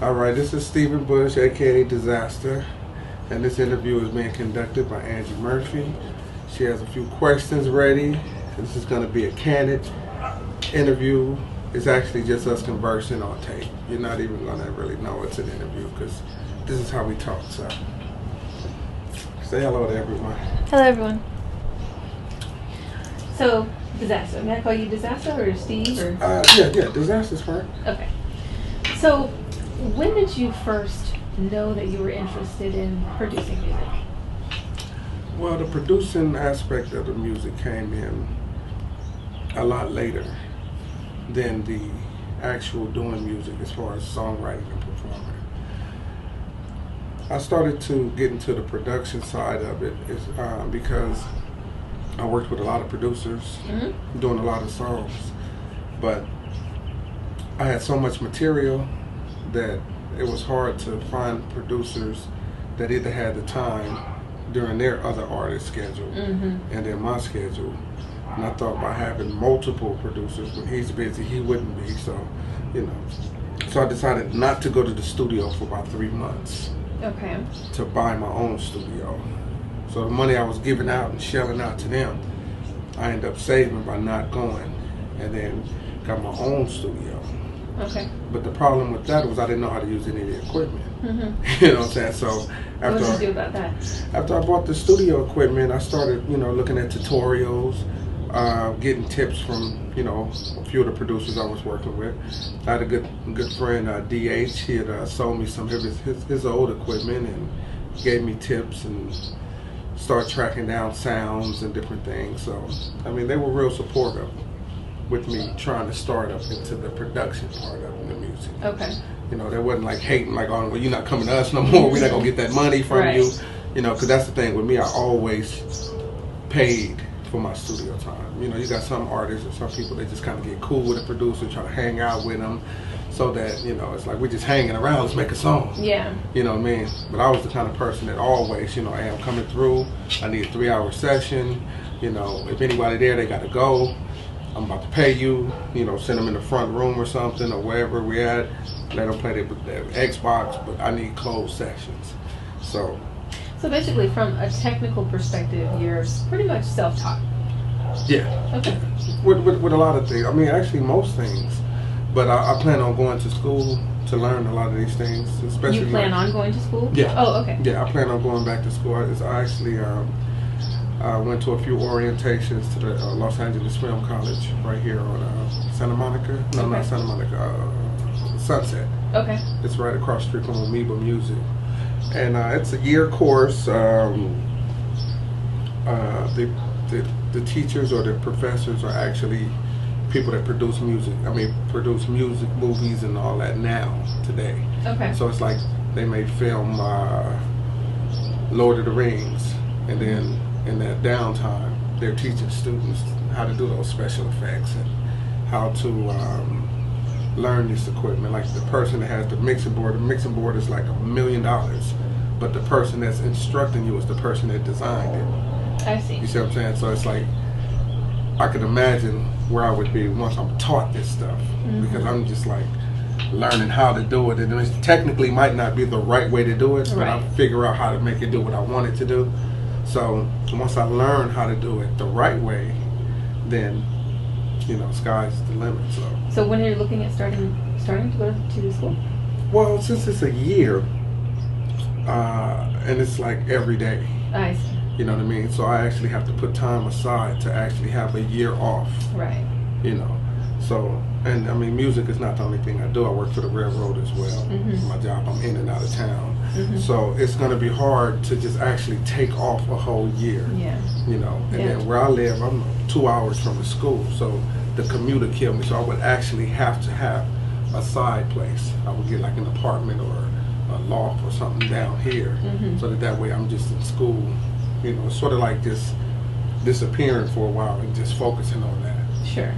All right, this is Stephen Bush, aka Disaster, and this interview is being conducted by Angie Murphy. She has a few questions ready. This is going to be a candid interview. It's actually just us conversing on tape. You're not even going to really know it's an interview because this is how we talk. So, say hello to everyone. Hello, everyone. So, Disaster. May I call you Disaster or Steve? Or? Yeah, Disaster's fine. Okay. So, when did you first know that you were interested in producing music? Well, the producing aspect of the music came in a lot later than the actual doing music as far as songwriting and performing. I started to get into the production side of it because I worked with a lot of producers, doing a lot of songs, but I had so much material that it was hard to find producers that either had the time during their other artist schedule and then my schedule. And I thought by having multiple producers, when he's busy, he wouldn't be. So, so I decided not to go to the studio for about 3 months. Okay. To buy my own studio. So the money I was giving out and shelling out to them, I ended up saving by not going, and then got my own studio. Okay. But the problem with that was I didn't know how to use any of the equipment. You know what I'm saying? So what did you do about that? After I bought the studio equipment, I started, looking at tutorials, getting tips from, a few of the producers I was working with. I had a good friend, DH. He had sold me some of his old equipment and gave me tips and started tracking down sounds and different things. So, they were real supportive with me trying to start up into the production part of the music. Okay. They wasn't like hating, like, oh, well, you're not coming to us no more. We're not going to get that money from you. Because that's the thing with me. I always paid for my studio time. You got some artists or some people that just kind of get cool with a producer, try to hang out with them so that, it's like we're just hanging around, let's make a song. Yeah. You know what I mean? But I was the kind of person that always, hey, I'm coming through, I need a 3-hour session, if anybody there, they got to go. I'm about to pay you, send them in the front room or something or wherever we're at, let them play their Xbox, but I need closed sessions. So basically, from a technical perspective, you're pretty much self-taught. Yeah. Okay. With a lot of things. Actually most things. But I plan on going to school to learn a lot of these things. Especially you plan on going to school? Yeah. Oh, okay. Yeah, I plan on going back to school. I actually went to a few orientations to the Los Angeles Film College right here on Santa Monica. No, okay. Not Santa Monica. Sunset. Okay. It's right across the street from Amoeba Music. And it's a year course. The teachers or the professors are actually people that produce music. Produce music, movies, and all that now, today. Okay. So it's like they may film Lord of the Rings, and then in that downtime, they're teaching students how to do those special effects and how to learn this equipment. Like the person that has the mixing board is like $1 million, but the person that's instructing you is the person that designed it. I see. You see what I'm saying? So it's like, I can imagine where I would be once I'm taught this stuff, because I'm just like learning how to do it, and it technically might not be the right way to do it, but I figure out how to make it do what I want it to do. So once I learn how to do it the right way, then sky's the limit. So when are you looking at starting to go to school? Well, since it's a year, and it's like every day. I see. You know what I mean? So I actually have to put time aside to actually have a year off. Right. So, and music is not the only thing I do. I work for the railroad as well. My job, I'm in and out of town. So it's going to be hard to just actually take off a whole year. Yeah. And then where I live, I'm 2 hours from the school. So the commute would kill me. So I would actually have to have a side place. I would get like an apartment or a loft or something down here, so that way I'm just in school. Sort of like just disappearing for a while and just focusing on that. Sure.